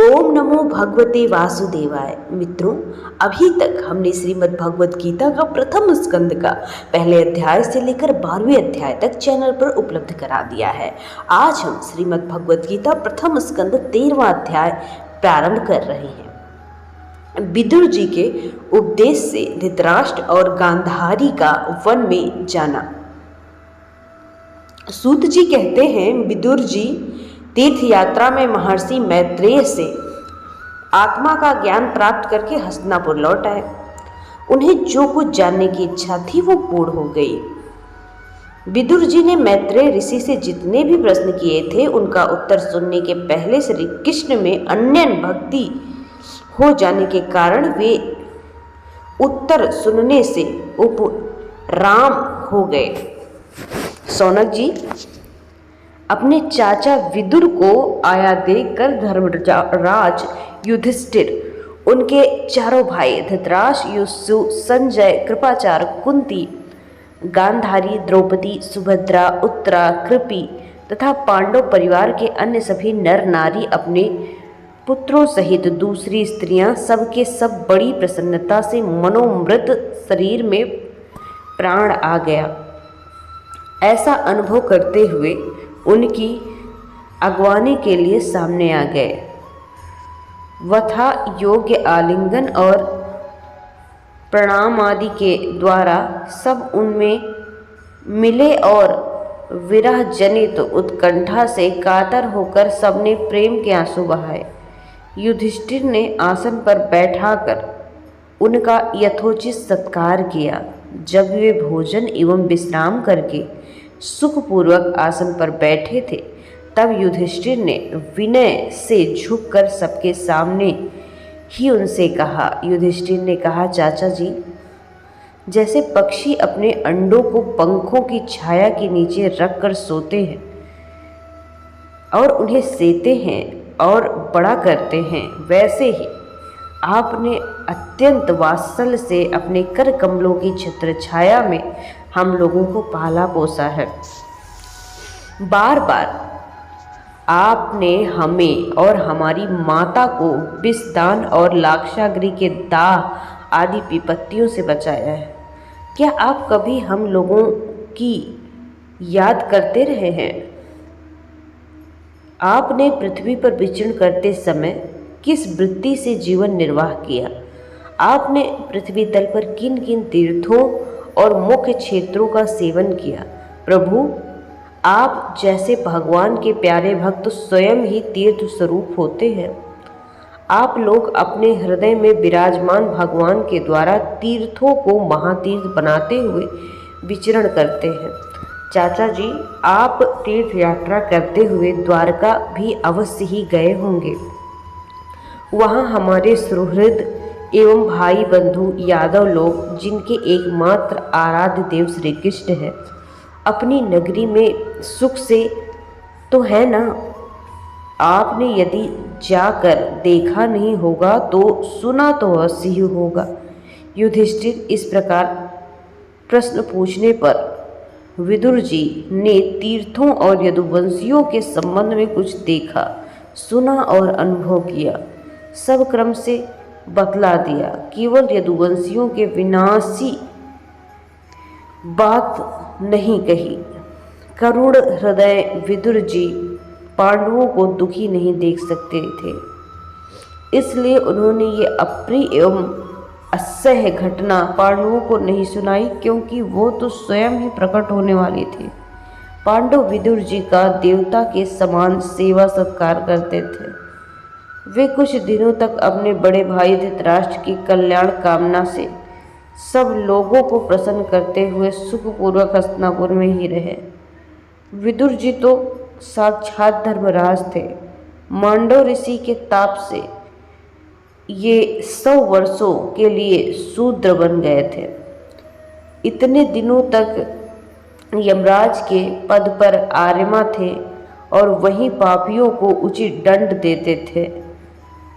ओम नमो भगवते वासुदेवाय। मित्रों, अभी तक हमने श्रीमद् भगवत गीता का प्रथम स्कंद का पहले अध्याय से लेकर 12वें अध्याय तक चैनल पर उपलब्ध करा दिया है। आज हम श्रीमद् भगवत गीता प्रथम स्कंद 13वां अध्याय प्रारंभ कर रहे हैं। विदुर जी के उपदेश से धृतराष्ट्र और गांधारी का वन में जाना। सूत जी कहते हैं, विदुर जी तीर्थ यात्रा में महर्षि मैत्रेय से आत्मा का ज्ञान प्राप्त करके हस्तिनापुर लौट आए। उन्हें जो कुछ जानने की इच्छा थी वो पूर्ण हो गई। विदुर जी ने मैत्रेय ऋषि से जितने भी प्रश्न किए थे उनका उत्तर सुनने के पहले श्री कृष्ण में अन्य भक्ति हो जाने के कारण वे उत्तर सुनने से उपराम हो गए। सौनक जी अपने चाचा विदुर को आया देखकर धर्मराज युधिष्ठिर, उनके चारों भाई धृतराष्ट्र, युसु, संजय, कृपाचार्य, कुंती, गांधारी, द्रौपदी, सुभद्रा, उत्तरा, कृपि तथा पांडव परिवार के अन्य सभी नर नारी, अपने पुत्रों सहित दूसरी स्त्रियां, सबके सब बड़ी प्रसन्नता से मनोमृत शरीर में प्राण आ गया ऐसा अनुभव करते हुए उनकी अगवानी के लिए सामने आ गए। वथा योग्य आलिंगन और प्रणाम आदि के द्वारा सब उनमें मिले और विरह जनित उत्कंठा से कातर होकर सबने प्रेम के आंसू बहाए। युधिष्ठिर ने आसन पर बैठाकर उनका यथोचित सत्कार किया। जब वे भोजन एवं विश्राम करके सुखपूर्वक आसन पर बैठे थे, तब युधिष्ठिर ने विनय से झुककर सबके सामने ही उनसे कहा। युधिष्ठिर ने कहा, चाचा जी, जैसे पक्षी अपने अंडों को पंखों की छाया के नीचे रखकर सोते हैं और उन्हें सेते हैं और बड़ा करते हैं, वैसे ही आपने अत्यंत वात्सल्य से अपने कर कमलों की छत्र छाया में हम लोगों को पाला पोसा है। बार बार आपने हमें और हमारी माता को विषदान और लाक्षागृह के दाह आदि विपत्तियों से बचाया है। क्या आप कभी हम लोगों की याद करते रहे हैं? आपने पृथ्वी पर विचरण करते समय किस वृत्ति से जीवन निर्वाह किया? आपने पृथ्वी तल पर किन किन तीर्थों और मुख्य क्षेत्रों का सेवन किया? प्रभु, आप जैसे भगवान के प्यारे भक्त स्वयं ही तीर्थ स्वरूप होते हैं। आप लोग अपने हृदय में विराजमान भगवान के द्वारा तीर्थों को महातीर्थ बनाते हुए विचरण करते हैं। चाचा जी, आप तीर्थ यात्रा करते हुए द्वारका भी अवश्य ही गए होंगे। वहाँ हमारे सुहृद एवं भाई बंधु यादव लोग, जिनके एकमात्र आराध्य देव श्री कृष्ण है, अपनी नगरी में सुख से तो है ना? आपने यदि जाकर देखा नहीं होगा तो सुना तो अवश्य ही होगा। युधिष्ठिर इस प्रकार प्रश्न पूछने पर विदुर जी ने तीर्थों और यदुवंशियों के संबंध में कुछ देखा, सुना और अनुभव किया, सब क्रम से बतला दिया। केवल यदुवंशियों के विनाशी बात नहीं कही। करुण हृदय विदुर जी पांडवों को दुखी नहीं देख सकते थे, इसलिए उन्होंने ये अप्रिय एवं असह्य घटना पांडवों को नहीं सुनाई, क्योंकि वो तो स्वयं ही प्रकट होने वाले थे। पांडव विदुर जी का देवता के समान सेवा सत्कार करते थे। वे कुछ दिनों तक अपने बड़े भाई धृतराष्ट्र की कल्याण कामना से सब लोगों को प्रसन्न करते हुए सुखपूर्वक हस्तिनापुर में ही रहे। विदुर जी तो साक्षात धर्मराज थे। मांडव ऋषि के ताप से ये 100 वर्षों के लिए शूद्र बन गए थे। इतने दिनों तक यमराज के पद पर आर्यमा थे और वहीं पापियों को उचित दंड देते थे।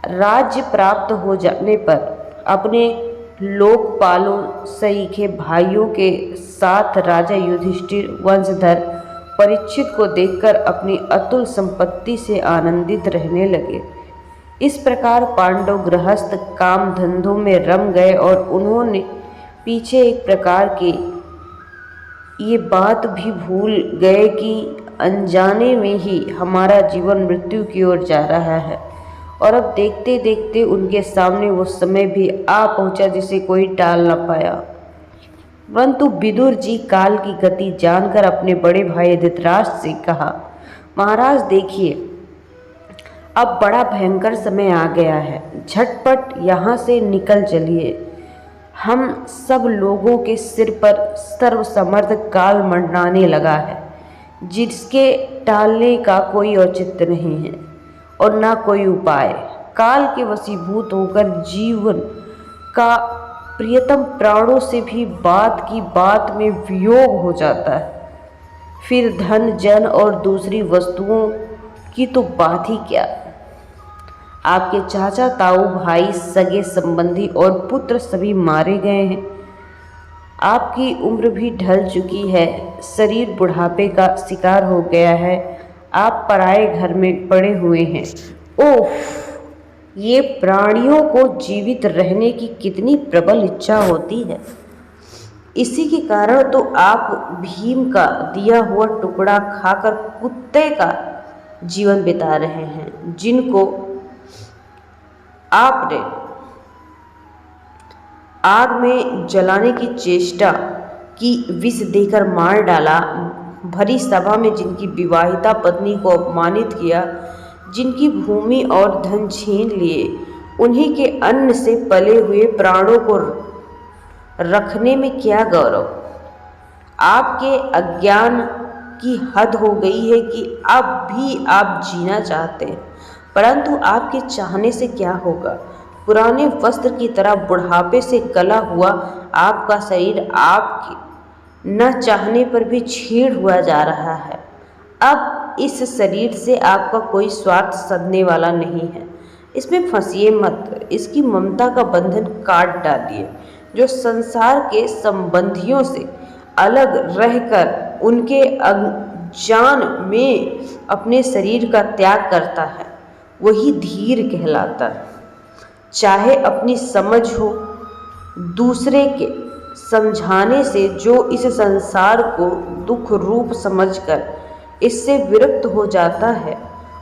राज्य प्राप्त हो जाने पर अपने लोकपालों सहीखे भाइयों के साथ राजा युधिष्ठिर वंशधर परीक्षित को देखकर अपनी अतुल संपत्ति से आनंदित रहने लगे। इस प्रकार पांडव गृहस्थ काम धंधों में रम गए और उन्होंने पीछे एक प्रकार के ये बात भी भूल गए कि अनजाने में ही हमारा जीवन मृत्यु की ओर जा रहा है। और अब देखते देखते उनके सामने वो समय भी आ पहुंचा जिसे कोई टाल न पाया। परंतु विदुर जी काल की गति जानकर अपने बड़े भाई धृतराष्ट्र से कहा, महाराज देखिए, अब बड़ा भयंकर समय आ गया है, झटपट यहाँ से निकल चलिए। हम सब लोगों के सिर पर सर्वसमर्थ काल मंडराने लगा है, जिसके टालने का कोई औचित्य नहीं है और ना कोई उपाय। काल के वशीभूत होकर जीवन का प्रियतम प्राणों से भी बात की बात में वियोग हो जाता है। फिर धन जन और दूसरी वस्तुओं की तो बात ही क्या। आपके चाचा ताऊ भाई सगे संबंधी और पुत्र सभी मारे गए हैं। आपकी उम्र भी ढल चुकी है, शरीर बुढ़ापे का शिकार हो गया है, आप पराए घर में पड़े हुए हैं। ओह, ये प्राणियों को जीवित रहने की कितनी प्रबल इच्छा होती है। इसी के कारण तो आप भीम का दिया हुआ टुकड़ा खाकर कुत्ते का जीवन बिता रहे हैं, जिनको आपने आग में जलाने की चेष्टा की, विष देकर मार डाला, भरी सभा में जिनकी विवाहिता पत्नी को अपमानित किया, जिनकी भूमि और धन छीन लिए, उन्हीं के अन्न से पले हुए प्राणों को रखने में क्या गौरव। आपके अज्ञान की हद हो गई है कि अब भी आप जीना चाहते हैं, परंतु आपके चाहने से क्या होगा। पुराने वस्त्र की तरह बुढ़ापे से गला हुआ आपका शरीर आपके न चाहने पर भी छीड़ हुआ जा रहा है। अब इस शरीर से आपका कोई स्वार्थ सधने वाला नहीं है। इसमें फंसिए मत, इसकी ममता का बंधन काट डालिए। जो संसार के संबंधियों से अलग रहकर उनके अज्ञान में अपने शरीर का त्याग करता है, वही धीर कहलाता है। चाहे अपनी समझ हो, दूसरे के समझाने से जो इस संसार को दुख रूप समझकर इससे विरक्त हो जाता है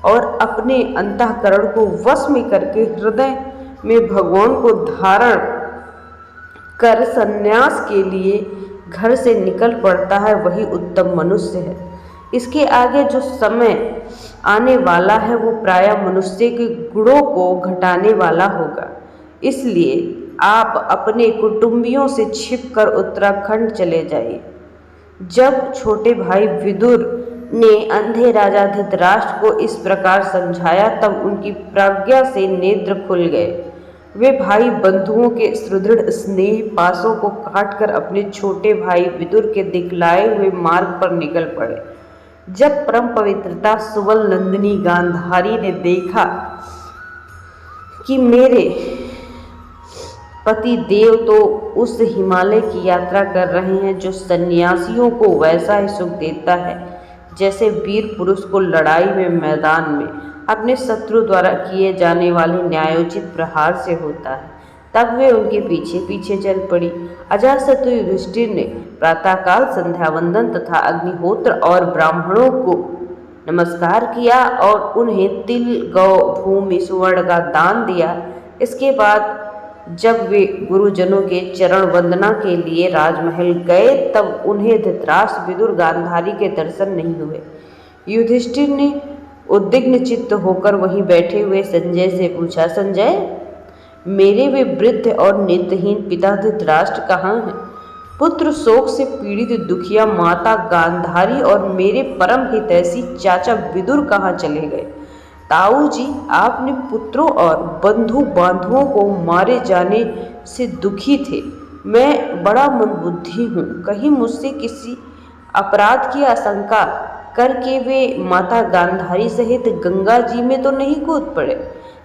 और अपने अंतःकरण को वश में करके हृदय में भगवान को धारण कर संन्यास के लिए घर से निकल पड़ता है, वही उत्तम मनुष्य है। इसके आगे जो समय आने वाला है वो प्रायः मनुष्य के गुणों को घटाने वाला होगा। इसलिए आप अपने कुटुंबियों से छिपकर उत्तराखंड चले जाइए। जब छोटे भाई विदुर ने अंधे राजा धृतराष्ट्र को इस प्रकार समझाया, तब उनकी प्रज्ञा से नेत्र खुल गए। वे भाई बंधुओं के सुदृढ़ स्नेह पासों को काटकर अपने छोटे भाई विदुर के दिखलाए हुए मार्ग पर निकल पड़े। जब परम पवित्रता सुवल नंदिनी गांधारी ने देखा कि मेरे पति देव तो उस हिमालय की यात्रा कर रहे हैं जो सन्यासियों को वैसा ही सुख देता है जैसे वीर पुरुष को लड़ाई में मैदान में अपने शत्रु द्वारा किए जाने वाले न्यायोचित प्रहार से होता है, तब वे उनके पीछे पीछे चल पड़ी। अजातशत्रु युधिष्ठिर ने प्रातःकाल संध्या वंदन तथा अग्निहोत्र और ब्राह्मणों को नमस्कार किया और उन्हें तिल गौ भूमि सुवर्ण का दान दिया। इसके बाद जब वे गुरुजनों के चरण वंदना के लिए राजमहल गए, तब उन्हें धृतराष्ट्र विदुर गांधारी के दर्शन नहीं हुए। युधिष्ठिर ने उद्विग्न चित्त होकर वहीं बैठे हुए संजय से पूछा, संजय, मेरे वे वृद्ध और नेत्रहीन पिता धृतराष्ट्र कहाँ हैं? पुत्र शोक से पीड़ित दुखिया माता गांधारी और मेरे परम हितैषी चाचा विदुर कहाँ चले गए? ताऊ जी, आपने पुत्रों और बंधु बांधवों को मारे जाने से दुखी थे। मैं बड़ा मंदबुद्धि हूँ, कहीं मुझसे किसी अपराध की आशंका करके वे माता गांधारी सहित गंगा जी में तो नहीं कूद पड़े।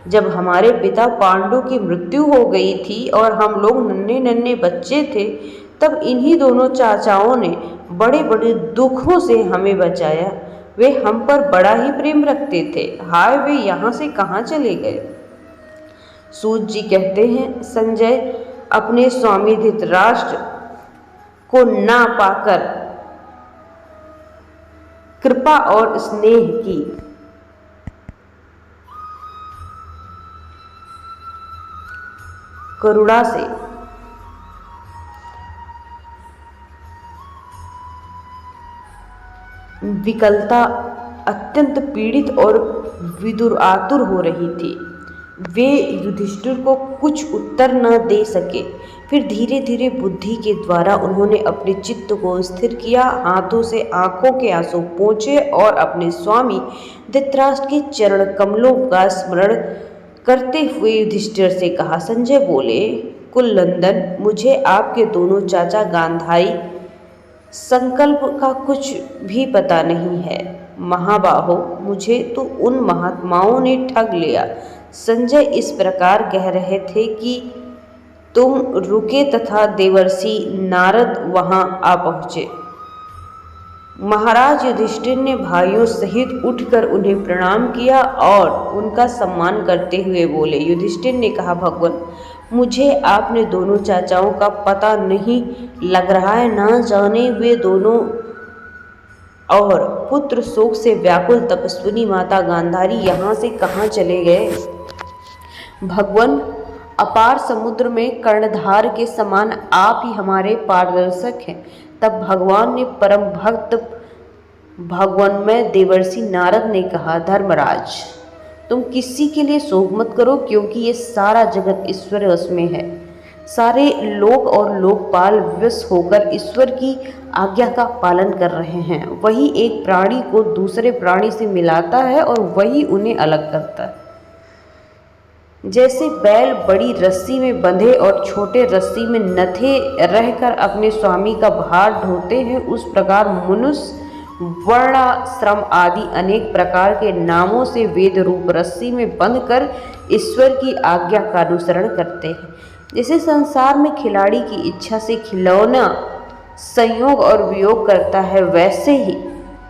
जब हमारे पिता पांडु की मृत्यु हो गई थी और हम लोग नन्हे नन्हे बच्चे थे, तब इन्हीं दोनों चाचाओं ने बड़े बड़े दुखों से हमें बचाया। वे हम पर बड़ा ही प्रेम रखते थे। हाय, वे यहाँ से कहाँ चले गए? सूत जी कहते हैं, संजय अपने स्वामी धृतराष्ट्र को ना पाकर कृपा और स्नेह की करुणा से विकलता अत्यंत पीड़ित और विदुरातुर हो रही थी। वे युधिष्ठिर को कुछ उत्तर न दे सके। फिर धीरे धीरे बुद्धि के द्वारा उन्होंने अपने चित्त को स्थिर किया, हाथों से आंखों के आंसू पोंछे और अपने स्वामी धृतराष्ट्र के चरण कमलों का स्मरण करते हुए युधिष्ठिर से कहा। संजय बोले, कुलनंदन, मुझे आपके दोनों चाचा गांधारी संकल्प का कुछ भी पता नहीं है। महाबाहो, मुझे तो उन महात्माओं ने ठग लिया। संजय इस प्रकार कह रहे थे कि तुम रुके तथा देवर्षि नारद वहां आ पहुंचे। महाराज युधिष्ठिर ने भाइयों सहित उठकर उन्हें प्रणाम किया और उनका सम्मान करते हुए बोले। युधिष्ठिर ने कहा, भगवान, मुझे आपने दोनों चाचाओं का पता नहीं लग रहा है। ना जाने वे दोनों और पुत्र शोक से व्याकुल तपस्विनी माता गांधारी यहाँ से कहाँ चले गए। भगवान, अपार समुद्र में कर्णधार के समान आप ही हमारे पारदर्शक हैं। तब भगवान ने परम भक्त भगवानमय देवर्षि नारद ने कहा, धर्मराज, तुम किसी के लिए शोक मत करो, क्योंकि ये सारा जगत ईश्वर वश में है। सारे लोक और लोकपाल विवश होकर ईश्वर की आज्ञा का पालन कर रहे हैं। वही एक प्राणी को दूसरे प्राणी से मिलाता है और वही उन्हें अलग करता है। जैसे बैल बड़ी रस्सी में बंधे और छोटे रस्सी में नथे रहकर अपने स्वामी का भार ढोते हैं, उस प्रकार मनुष्य वर्णाश्रम आदि अनेक प्रकार के नामों से वेद रूप रस्सी में बंधकर ईश्वर की आज्ञा का अनुसरण करते हैं। जैसे संसार में खिलाड़ी की इच्छा से खिलौना संयोग और वियोग करता है, वैसे ही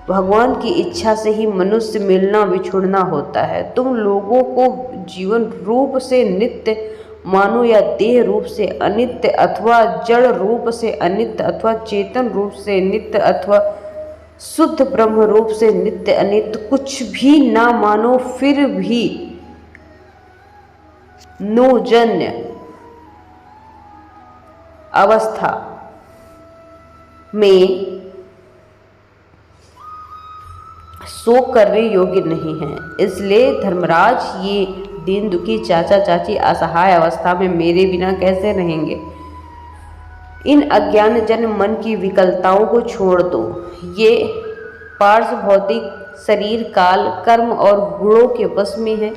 भगवान की इच्छा से ही मनुष्य मिलना बिछुड़ना होता है। तुम लोगों को जीवन रूप से नित्य मानो या देह रूप से अनित्य, अथवा जड़ रूप से अनित्य, अथवा चेतन रूप से नित्य, अथवा शुद्ध ब्रह्म रूप से नित्य अनित्य कुछ भी ना मानो, फिर भी नोजन्य अवस्था में शोक करने योग्य नहीं है। इसलिए धर्मराज, ये दीन दुखी चाचा चाची असहाय अवस्था में मेरे बिना कैसे रहेंगे। इन अज्ञान जन मन की विकलताओं को छोड़ दो। ये पार्श्व भौतिक शरीर काल कर्म और गुणों के वश में है।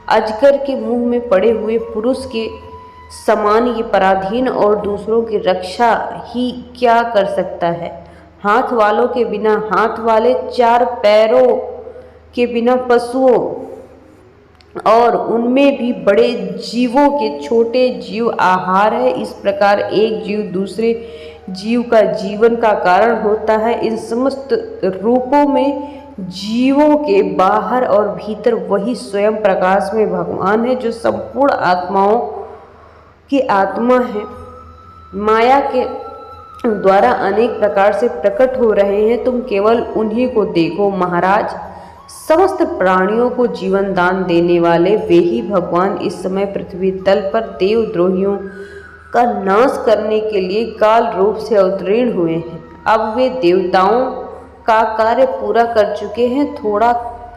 अजगर के मुंह में पड़े हुए पुरुष के समान ये पराधीन और दूसरों की रक्षा ही क्या कर सकता है। हाथ वालों के बिना हाथ वाले, चार पैरों के बिना पशुओं और उनमें भी बड़े जीवों के छोटे जीव आहार है। इस प्रकार एक जीव दूसरे जीव का जीवन का कारण होता है। इन समस्त रूपों में जीवों के बाहर और भीतर वही स्वयं प्रकाश में भगवान है, जो संपूर्ण आत्माओं की आत्मा है। माया के द्वारा अनेक प्रकार से प्रकट हो रहे हैं, तुम केवल उन्हीं को देखो। महाराज, समस्त प्राणियों को जीवन दान देने वाले वे ही भगवान इस समय पृथ्वी तल पर देवद्रोहियों का नाश करने के लिए काल रूप से अवतीर्ण हुए हैं। अब वे देवताओं का कार्य पूरा कर चुके हैं, थोड़ा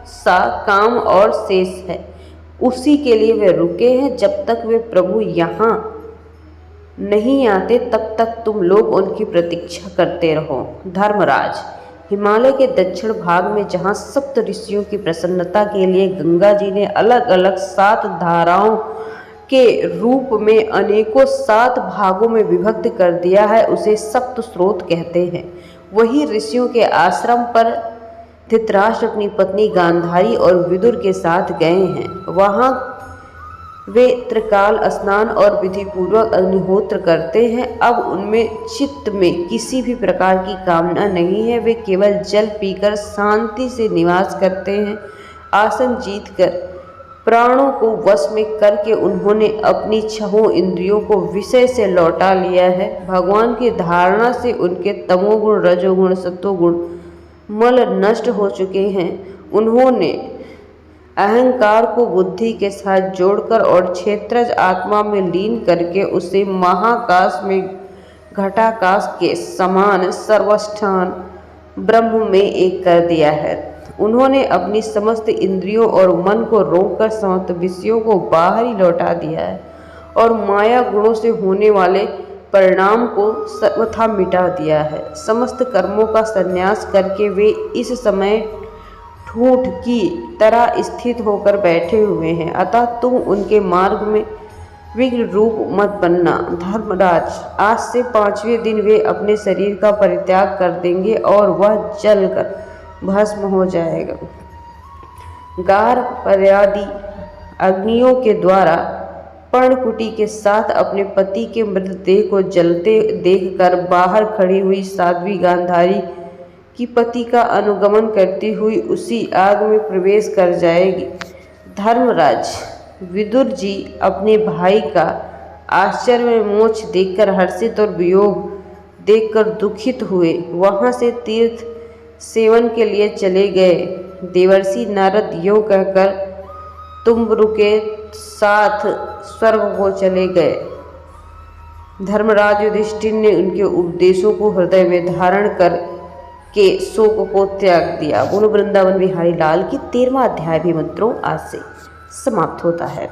सा काम और शेष है, उसी के लिए वे रुके हैं। जब तक वे प्रभु यहाँ नहीं आते तब तक तुम लोग उनकी प्रतीक्षा करते रहो। धर्मराज, हिमालय के दक्षिण भाग में जहाँ सप्त ऋषियों की प्रसन्नता के लिए गंगा जी ने अलग अलग 7 धाराओं के रूप में अनेकों 7 भागों में विभक्त कर दिया है, उसे सप्त स्रोत कहते हैं। वही ऋषियों के आश्रम पर धृतराष्ट्र अपनी पत्नी गांधारी और विदुर के साथ गए हैं। वहाँ वे त्रिकाल स्नान और विधिपूर्वक अग्निहोत्र करते हैं। अब उनमें चित्त में किसी भी प्रकार की कामना नहीं है। वे केवल जल पीकर शांति से निवास करते हैं। आसन जीतकर प्राणों को वश में करके उन्होंने अपनी छहों इंद्रियों को विषय से लौटा लिया है। भगवान की धारणा से उनके तमोगुण, रजोगुण, सत्वगुण मल नष्ट हो चुके हैं। उन्होंने अहंकार को बुद्धि के साथ जोड़कर और क्षेत्रज आत्मा में लीन करके उसे महाकाश में घटाकाश के समान सर्वस्थान ब्रह्म में एक कर दिया है। उन्होंने अपनी समस्त इंद्रियों और मन को रोककर समस्त विषयों को बाहर ही लौटा दिया है और माया गुणों से होने वाले परिणाम को सर्वथा मिटा दिया है। समस्त कर्मों का संन्यास करके वे इस समय ठूंठ की तरह स्थित होकर बैठे हुए हैं। अतः तुम उनके मार्ग में विघ्न रूप मत बनना। धर्मराज, आज से 5वें दिन वे अपने शरीर का परित्याग कर देंगे और वह जलकर भस्म हो जाएगा। गार पर्यादि अग्नियों के द्वारा पर्णकुटी के साथ अपने पति के मृतदेह को जलते देखकर बाहर खड़ी हुई साध्वी गांधारी की पति का अनुगमन करती हुई उसी आग में प्रवेश कर जाएगी। धर्मराज, विदुर जी अपने भाई का आश्चर्य में मोक्ष देखकर हर्षित और वियोग देखकर दुखित हुए वहां से तीर्थ सेवन के लिए चले गए। देवर्षि नारद यूं कहकर तुम्बरु के साथ स्वर्ग को चले गए। धर्मराज युधिष्ठिर ने उनके उपदेशों को हृदय में धारण कर के शोक को त्याग दिया। बोलो वृंदावन बिहारी लाल की 13वां अध्याय भी मित्रों आज से समाप्त होता है।